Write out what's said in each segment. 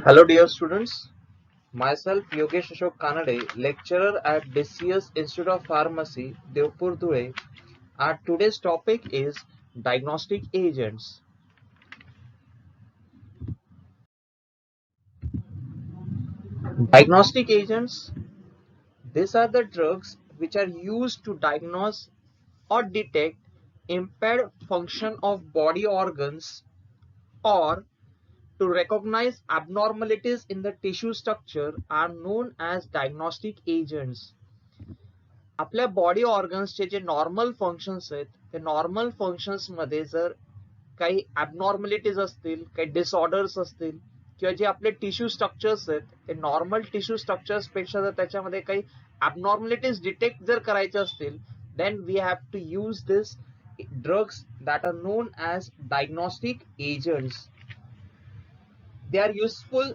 Hello dear students, myself Yogesh Ashok Kanade, lecturer at DCS Institute of Pharmacy, Devpur Dhule. Our today's topic is diagnostic agents. Diagnostic agents, these are the drugs which are used to diagnose or detect impaired function of body organs or to recognize abnormalities in the tissue structure are known as diagnostic agents. आपल्या body ऑर्गन्सचे जे normal functions आहेत ते normal functions मध्ये जर काही ॲबनॉर्मलिटीज असतील, काही disorders असतील किंवा जे आपले टिश्यू स्ट्रक्चर्स आहेत ते नॉर्मल टिश्यू स्ट्रक्चर्स पेक्षा जर त्याच्यामध्ये काही ॲबनॉर्मलिटीज डिटेक्ट जर करायचे असतील, then we have to use this drugs that are known as diagnostic agents. They are useful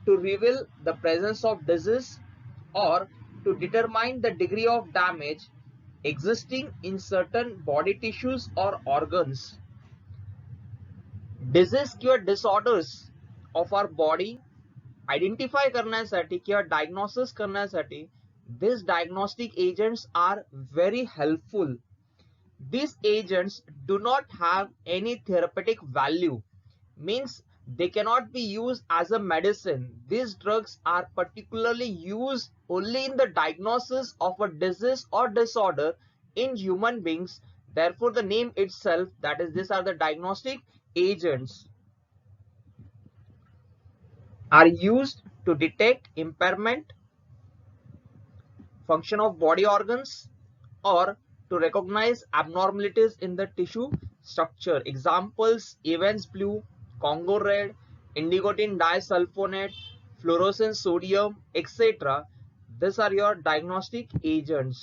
to reveal the presence of disease or to determine the degree of damage existing in certain body tissues or organs. Disease किंवा disorders of our body identify करण्यासाठी किंवा diagnosis करण्यासाठी these diagnostic agents are very helpful. These agents do not have any therapeutic value, means they cannot be used as a medicine. These drugs are particularly used only in the diagnosis of a disease or disorder in human beings. Therefore, the name itself, that is, these are the diagnostic agents, are used to detect impairment, function of body organs, or to recognize abnormalities in the tissue structure. Examples: Evans blue, Congo red, indigotin disulfonate, fluorescent sodium, etc. These are your diagnostic agents.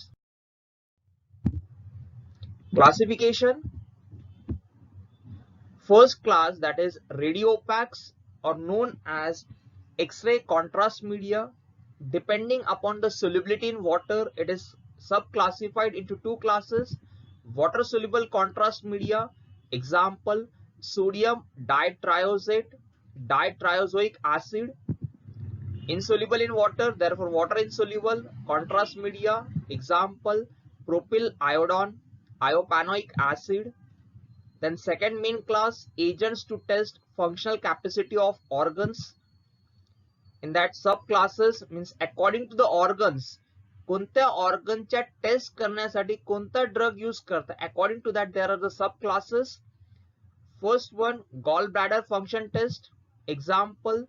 Classification: first class, that is radiopaques, or known as X-ray contrast media. Depending upon the solubility in water, it is subclassified into two classes: water soluble contrast media, example sodium ditriazate, ditriazoic acid; insoluble in water, therefore water insoluble contrast media, example propyl iodine, iopanoic acid. Then second main class, agents to test functional capacity of organs. In that subclasses, means according to the organs, कोणत्या ऑर्गनच्या test करण्यासाठी कोणता drug use करता, according to that there are the sub classes. First one, gall bladder function test, example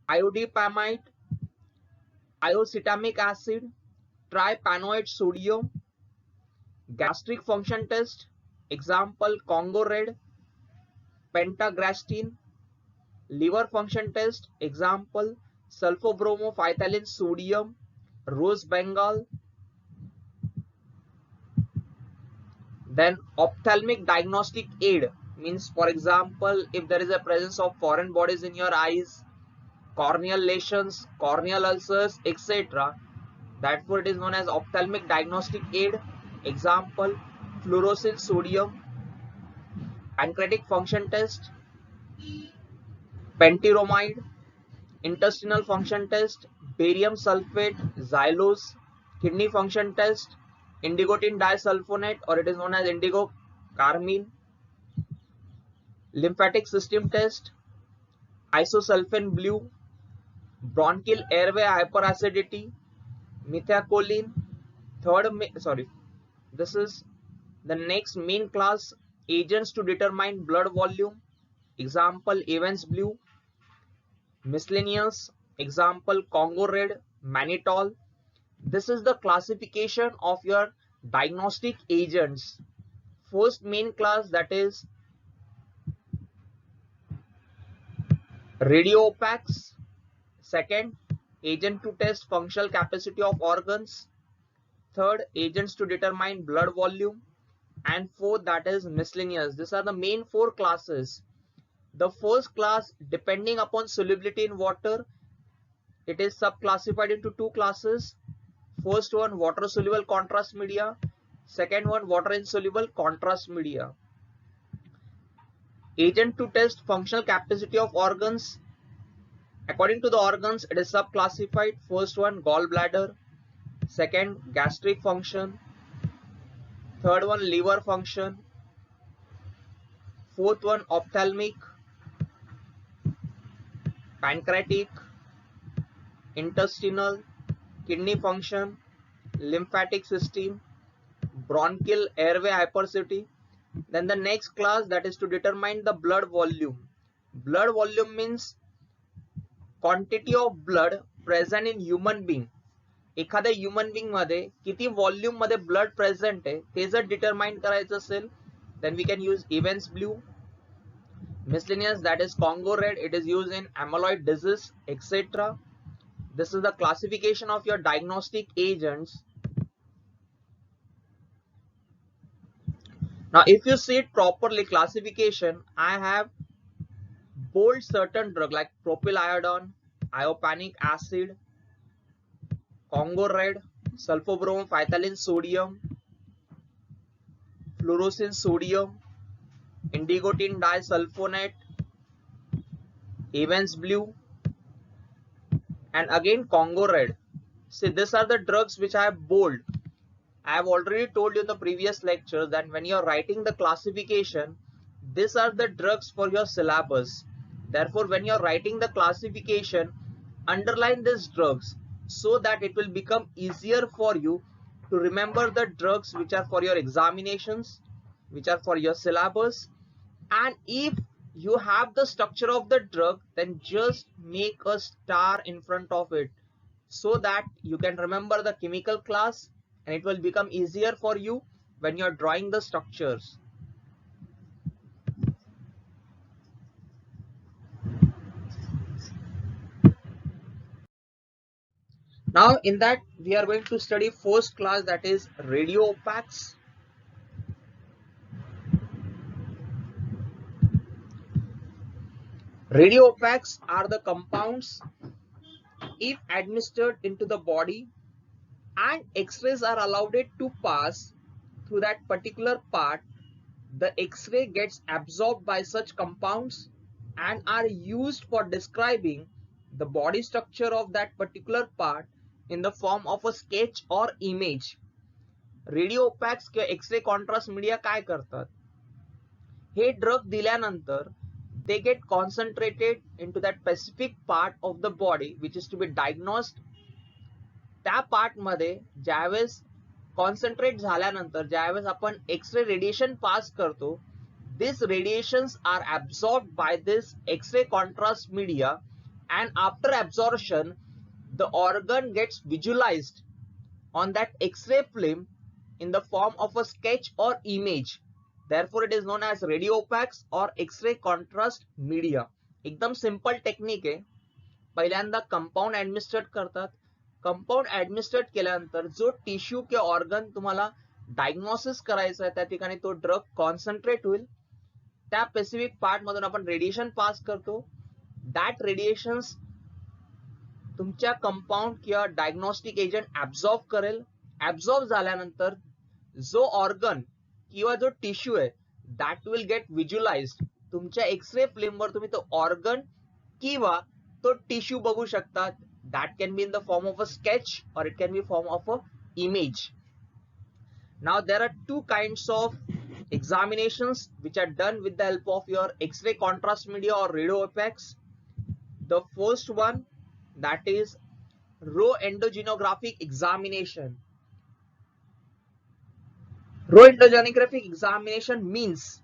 iodipamide, iositamic acid, trypanoate sodium. Gastric function test, example Congo red, pentagrastin. Liver function test, example sulfobromophythalin sodium, rose bengal. Then ophthalmic diagnostic aid, means for example if there is a presence of foreign bodies in your eyes, corneal lesions, corneal ulcers, etc., therefore it is known as ophthalmic diagnostic aid. Example fluorescent sodium. Pancreatic function test, pentiromide. Intestinal function test, barium sulfate, xylose. Kidney function test, indigotin disulfonate, or it is known as indigo carmine. Lymphatic system test, isosulfan blue. Bronchial airway hyperacidity, methacholine. This is the next main class, agents to determine blood volume, example Evans blue. Miscellaneous, example Congo red, mannitol. This is the classification of your diagnostic agents. First main class, that is radiopaques. Second, agent to test functional capacity of organs. Third, agents to determine blood volume. And fourth, that is miscellaneous. These are the main four classes. The first class, depending upon solubility in water, it is subclassified into two classes. First one, water soluble contrast media. Second one, water insoluble contrast media. Agent to test functional capacity of organs. According to the organs, it is subclassified. First one, gallbladder. Second, gastric function. Third one, liver function. Fourth one, ophthalmic, pancreatic, intestinal, kidney function, lymphatic system, bronchial airway hyperactivity. Then the next class, that is to determine the blood volume. Blood volume means quantity of blood present in human being. एखाद्या human being मध्ये किती volume मध्ये blood present आहे ते जर determine करायचं असेल then we can use Evans blue. Miscellaneous, that is Congo red, it is used in amyloid disease, etc. This is the classification of your diagnostic agents. Now if you see it properly, classification, I have bold certain drug like propyliodone, iopanic acid, Congo red, sulfobromophythalin sodium, fluorescein sodium, indigotin disulfonate, Evans blue, and again Congo red. See, these are the drugs which I have bold. I have already told you in the previous lecture that when you are writing the classification, these are the drugs for your syllabus. Therefore, when you are writing the classification, underline these drugs so that it will become easier for you to remember the drugs which are for your examinations, which are for your syllabus. And if you have the structure of the drug, then just make a star in front of it so that you can remember the chemical class and it will become easier for you when you are drawing the structures. Now in that we are going to study first class, that is radio opaques. Radio opaques are the compounds if administered into the body and X-rays are allowed it to pass through that particular part, the X-ray gets absorbed by such compounds and are used for describing the body structure of that particular part in the form of a sketch or image. Radio opaques किंवा x-ray contrast media काय करतात, हे drug दिल्यानंतर they get concentrated into that specific part of the body which is to be diagnosed. त्या part मध्ये ज्यावेळेस concentrate झाल्यानंतर ज्यावेळेस आपण एक्सरे रेडिएशन पास करतो, these radiations are absorbed by this X-ray contrast media, and after absorption the organ gets visualized on that X-ray film in the form of a sketch or image. Therefore it is known as radio opaques or X-ray contrast media. एकदम simple technique आहे. पहिल्यांदा compound administrate करतात. Compound administrate केल्यानंतर जो tissue किंवा organ तुम्हाला diagnosis करायचा आहे त्या ठिकाणी तो ड्रग कॉन्सन्ट्रेट होईल. त्या स्पेसिफिक पार्ट मधून आपण रेडिएशन पास करतो. दॅट रेडिएशन्स तुमच्या कंपाऊंड किंवा डायग्नोस्टिक एजंट ऍब्सॉर्ब करेल. ऍब्सॉर्ब झाल्यानंतर जो ऑर्गन किंवा जो टिश्यू आहे दॅट विल गेट व्हिज्युअलाइज्ड. तुमच्या एक्सरे फिल्मवर तुम्ही तो ऑर्गन किंवा तो टिश्यू बघू शकता. That can be in the form of a sketch or it can be form of a image. Now there are two kinds of examinations which are done with the help of your X-ray contrast media or radio opaques. The first one, that is Roux endogenographic examination. Roux endogenographic examination means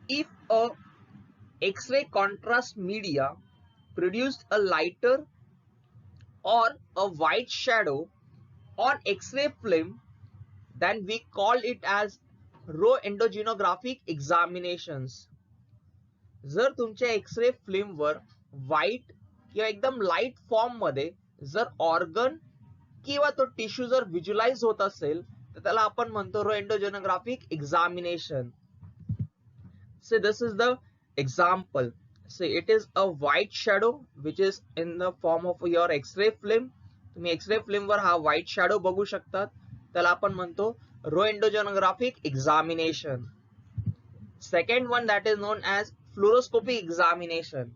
if a X-ray contrast media produced a lighter or a white shadow on X-ray film, then we call it as Roux endogenographic examinations. जर तुमच्या x ray film वर white किंवा एकदम light form मध्ये जर organ किंवा तो tissue जर visualise होत असेल तर त्याला आपण म्हणतो रो एंडोजेनोग्राफिक examination. So this is the example. So it is a white shadow which is in the form of your X-ray film. तुम्ही X-ray film वर हा white shadow बघू शकतात. त्याला आपण म्हणतो Roux endogenographic examination. Second one, that is known as fluoroscopic examination.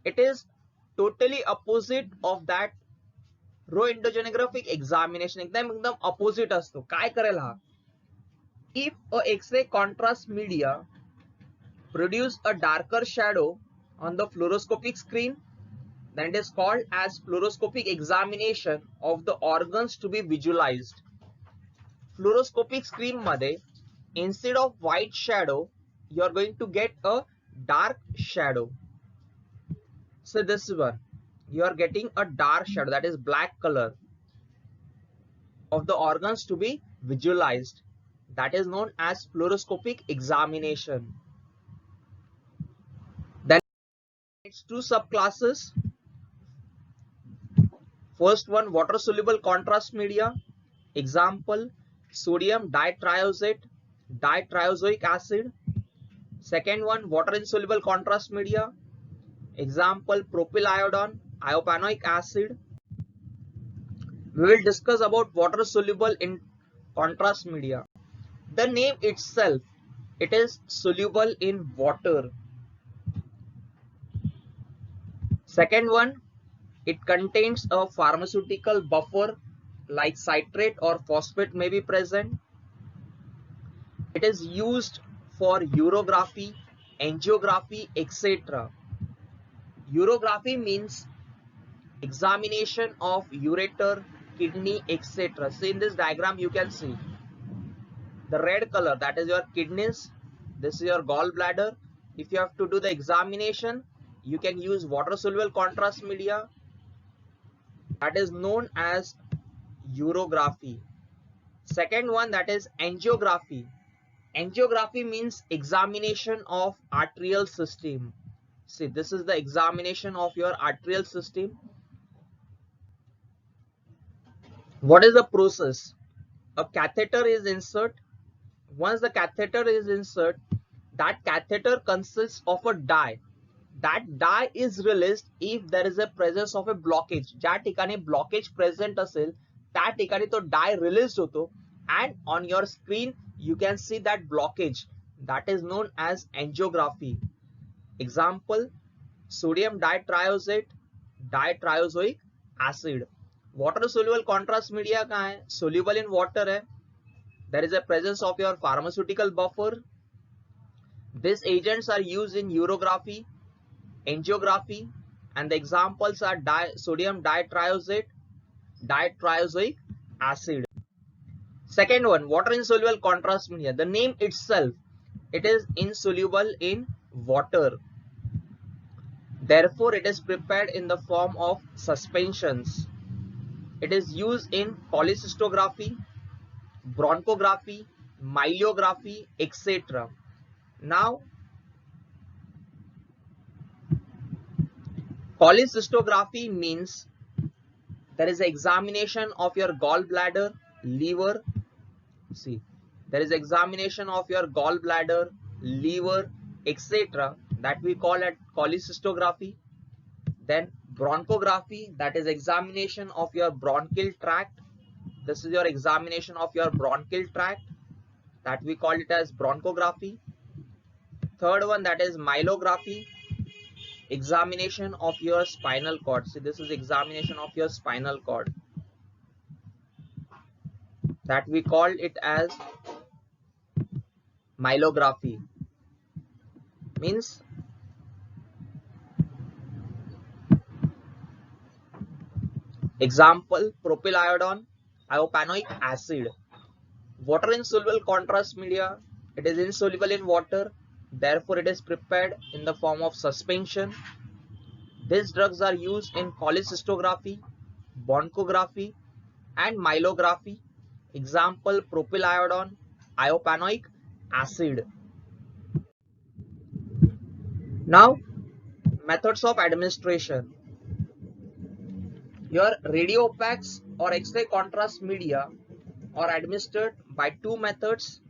It is totally opposite of that रो इंडोजेनोग्राफिक examination एकदम अपोजिट असतो. काय करेल हा? If a x-ray contrast media produce a darker shadow on the fluoroscopic screen, then it is called as fluoroscopic examination of the organs to be visualized. Fluoroscopic screen मध्ये instead of white shadow you are going to get a dark shadow. So this one you are getting a dark shadow, that is black color, of the organs to be visualized. That is known as fluoroscopic examination. Then it's two subclasses. First one, water soluble contrast media. Example, sodium ditriazate, ditriazoic acid. Second one, water insoluble contrast media. Example, propyl iodine, iopanoic acid. We will discuss about water soluble in contrast media. The name itself, it is soluble in water. Second one, it contains a pharmaceutical buffer like citrate or phosphate may be present. It is used for urography, angiography, etc. Urography means examination of ureter, kidney, etc. So in this diagram you can see the red color, that is your kidneys, this is your gallbladder. If you have to do the examination, you can use water soluble contrast media, that is known as urography. Second one, that is angiography. Angiography means examination of arterial system. See, this is the examination of your arterial system. What is the process? A catheter is inserted. Once the catheter is inserted, that catheter consists of a dye. That dye is released if there is a presence of a blockage. ज्या ठिकाणी blockage present असेल त्या ठिकाणी तो dye released होतो, and on your screen you can see that blockage. That is known as angiography. Example, sodium ditriazate, ditriazoic acid. Water soluble contrast media कहाँ है? Soluble in water है. There is a presence of your pharmaceutical buffer. These agents are used in urography, angiography, and the examples are sodium ditriazate, ditriazoic acid. Second one, water insoluble contrast media. The name itself, it is insoluble in water. Therefore, it is prepared in the form of suspensions. It is used in cholecystography, bronchography, myelography, etc. Now, cholecystography means there is an examination of your gallbladder, liver. See, there is examination of your gallbladder, liver, etc. that we call at cholecystography. Then bronchography, that is examination of your bronchial tract. This is your examination of your bronchial tract, that we call it as bronchography. Third one, that is myelography, examination of your spinal cord. See, this is examination of your spinal cord, that we call it as myelography. Means example, propyl iodine, iopanoic acid. Water insoluble contrast media, it is insoluble in water, therefore it is prepared in the form of suspension. These drugs are used in cholecystography, bronchography, and myelography. Example, propyl iodine, iopanoic acid. Now, methods of administration. Your radio opaques or X-ray contrast media are administered by two methods.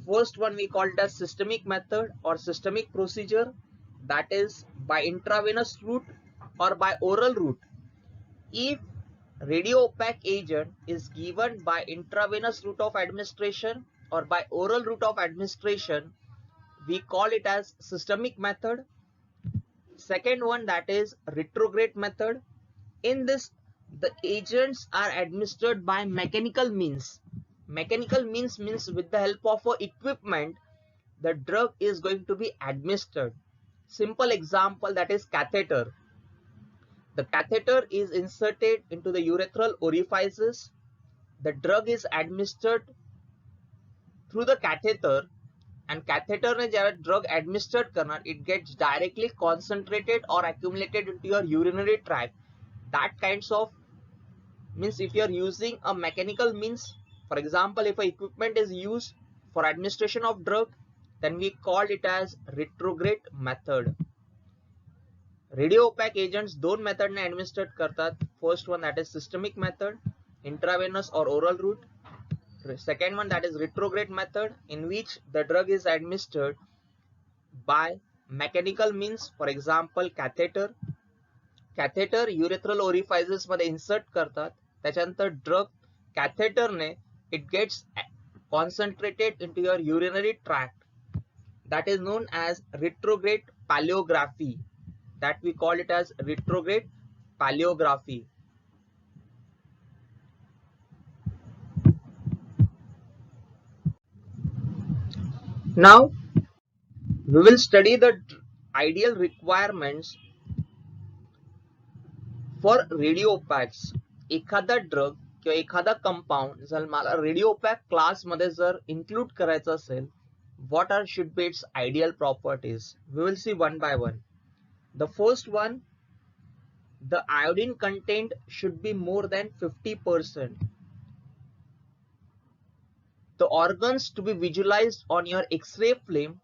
First one we call it as systemic method or systemic procedure, that is by intravenous route or by oral route. If radio opaque agent is given by intravenous route of administration or by oral route of administration, we call it as systemic method. Second one, that is retrograde method. In this, the agents are administered by mechanical means. Mechanical means with the help of a equipment, the drug is going to be administered. Simple example, that is catheter. The catheter is inserted into the urethral orifices. The drug is administered through the catheter, and catheter ने जब drug administered करना, it gets directly concentrated or accumulated into your urinary tract. That kinds of means, if you are using a mechanical means, for example, if a equipment is used for administration of drug, then we call it as retrograde method. Radio opaque agents दोन method ने administrate करतात. First one, that is systemic method, intravenous or oral route. Second one, that is retrograde method, in which the drug is administered by mechanical means, for example catheter. Catheter urethral orifices मध्ये insert करतात. त्याच्यानंतर drug कॅथेटरने it gets concentrated into your urinary tract. That is known as retrograde paleography. That we call it as retrograde paleography. Now we will study the ideal requirements for radiopacks. एखादा drug किंवा एखादा compound जर मला रेडिओपॅक class मध्ये जर include करायचं असेल, what are should be its ideal properties? We will see one by one. The first one, the iodine content should be more than 50%. The organs to be visualized on your X-ray film,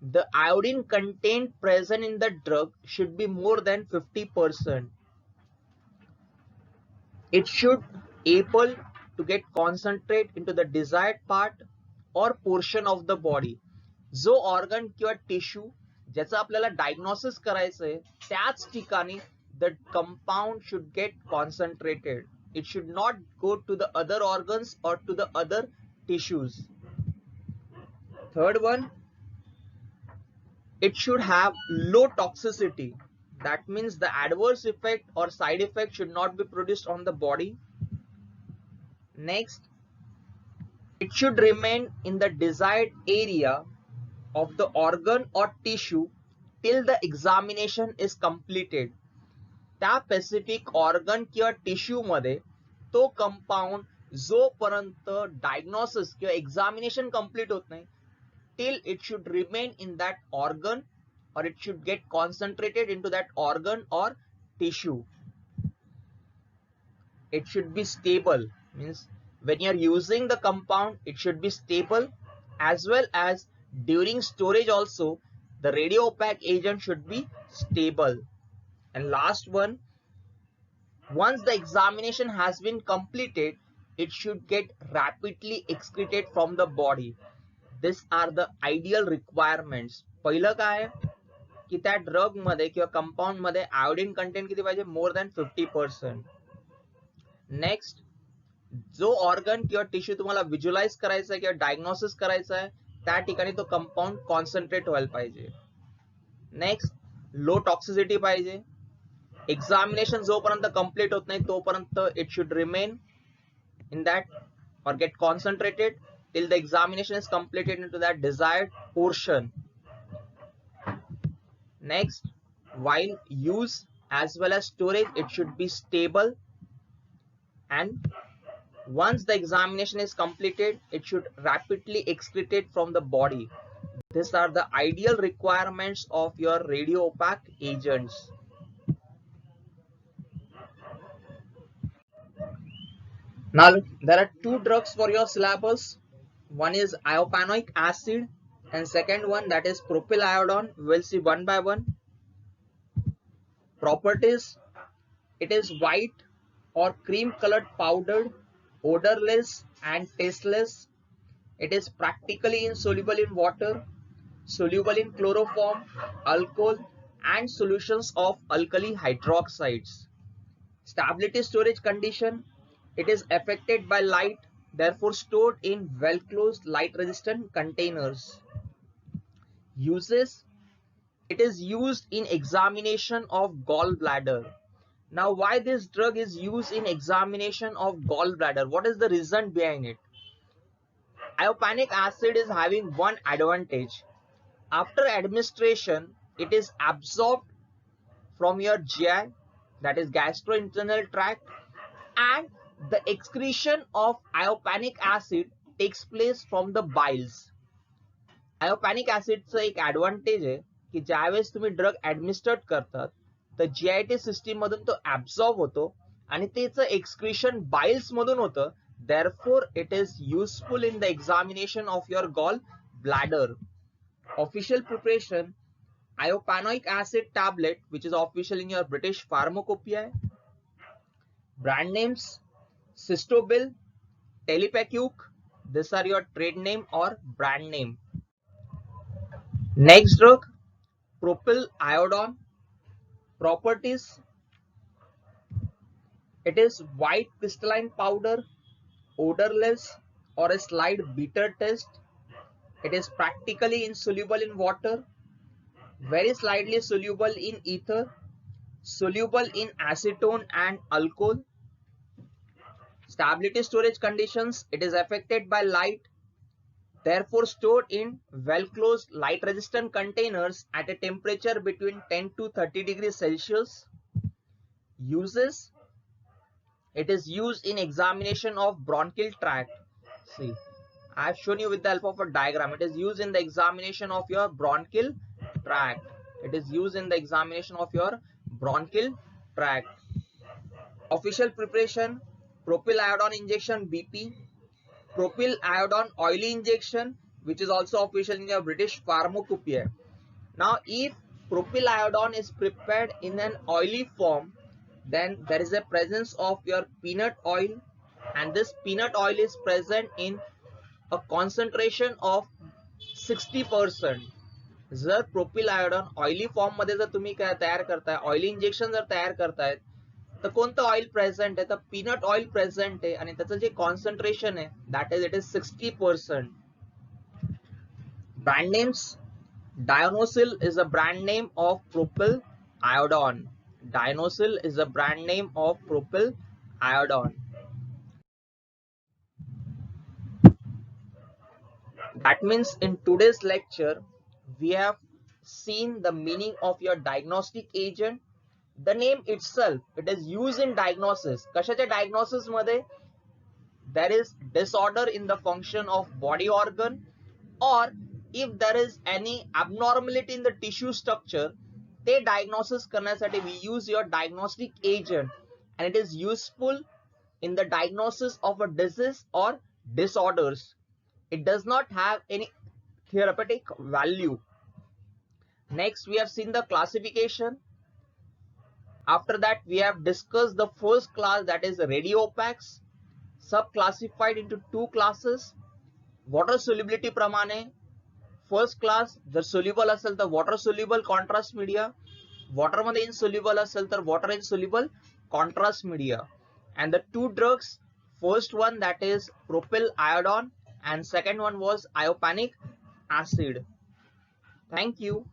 the iodine content present in the drug should be more than 50%. It should able to get concentrate into the desired part or portion of the body. जो organ किंवा tissue ज्याचा आपल्याला diagnosis करायचंय, त्याच ठिकाणी the compound should get concentrated. It should not go to the other organs or to the other tissues. Third one, it should have low toxicity. That means the adverse effect or side effect should not be produced on the body. Next, it should remain in the desired area of the organ or tissue till the examination is completed. त्या specific organ किंवा tissue मध्ये तो compound जोपर्यंत diagnosis किंवा examination complete होत नाही, till it should remain in that organ or it should get concentrated into that organ or tissue. It should be stable, means when you are using the compound, it should be stable, as well as during storage also the radiopaque agent should be stable. And last one, once the examination has been completed, it should get rapidly excreted from the body. These are the ideal requirements. पहिलं काय की त्या drug मध्ये किंवा compound मध्ये iodine content किती पाहिजे, more than 50%. Next, जो ऑर्गन किंवा टिश्यू तुम्हाला व्हिज्युअलाइज करायचा आहे किंवा डायग्नोसिस करायचा आहे, त्या ठिकाणी तो कंपाऊंड कॉन्सन्ट्रेट व्हायला पाहिजे. नेक्स्ट, लो टॉक्सिसिटी पाहिजे. एक्झामिनेशन जोपर्यंत कंप्लीट होत नाही तोपर्यंत it should remain in that or get concentrated till the examination is completed into that desired portion. Next, while use as well as storage, it should be stable, and once the examination is completed, it should rapidly excreted from the body. These are the ideal requirements of your radiopaque agents. Now there are two drugs for your syllabus. One is iopanoic acid and second one, that is propyliodone. We will see one by one. Properties: it is white or cream colored powdered, odorless and tasteless. It is practically insoluble in water, soluble in chloroform, alcohol and solutions of alkali hydroxides. Stability storage condition: it is affected by light, therefore stored in well closed light resistant containers. Uses: it is used in examination of gallbladder. Now, why this drug is used in examination of gallbladder? What is the reason behind it? Iopanic acid is having one advantage. After administration, it is absorbed from your GI, that is gastrointestinal tract, and the excretion of iopanic acid takes place from the biles. आयोपॅनिक ऍसिडचं एक advantage आहे की ज्यावेळेस तुम्ही drug administrate करतात तर GIT system मधून तो absorb होतो आणि त्याचं एक्सक्रिशन बाइल्स मधून होतं. Therefore, it is useful in the examination of your gall bladder. Official preparation: iopanic acid tablet, which is official in your British Pharmacopoeia. Brand names: Cystobil, Telepacuc. These are your trade name or brand name. Next drug, propyl iodine. Properties: it is white crystalline powder, odorless or a slight bitter taste. It is practically insoluble in water, very slightly soluble in ether, soluble in acetone and alcohol. Stability storage conditions: it is affected by light, therefore stored in well closed light resistant containers at a temperature between 10 to 30 degrees Celsius. Uses: it is used in examination of bronchial tract. See, I have shown you with the help of a diagram. It is used in the examination of your bronchial tract. It is used in the examination of your bronchial tract. Official preparation: propyl iodine injection BP, propyl iodine oily injection, which is also official in your British Pharmacopoeia. Now, if propyl iodine is prepared in an oily form, then there is a presence of your peanut oil, and this peanut oil is present in a concentration of 60%. जर propyl आयोडॉन oily form मध्ये जर तुम्ही काय तयार करताय, oily injection जर तयार करताय, तर कोणतं ऑइल प्रेझेंट आहे? तर पीनट ऑइल प्रेझेंट आहे आणि त्याचं जे कॉन्सन्ट्रेशन आहे that is 60%. Brand names: Dianosyl is a brand name of propyl iodine. Dianosyl is a brand name of propyl iodine. That means in today's lecture we have seen the meaning of your diagnostic agent. The name itself, it is used in diagnosis. कशाच्या diagnosis मध्ये? There is disorder in the function of body organ, or if there is any abnormality in the tissue structure, they diagnosis करण्यासाठी we use your diagnostic agent, and it is useful in the diagnosis of a disease or disorders. It does not have any therapeutic value. Next, we have seen the classification. After that, we have discussed the first class, that is radiopaques, sub-classified into two classes. Water solubility प्रमाणे first class जर soluble असेल तर water soluble contrast media, water मध्ये insoluble असेल तर water insoluble contrast media. And the two drugs, first one that is propyl iodine and second one was iopanic acid. Thank you.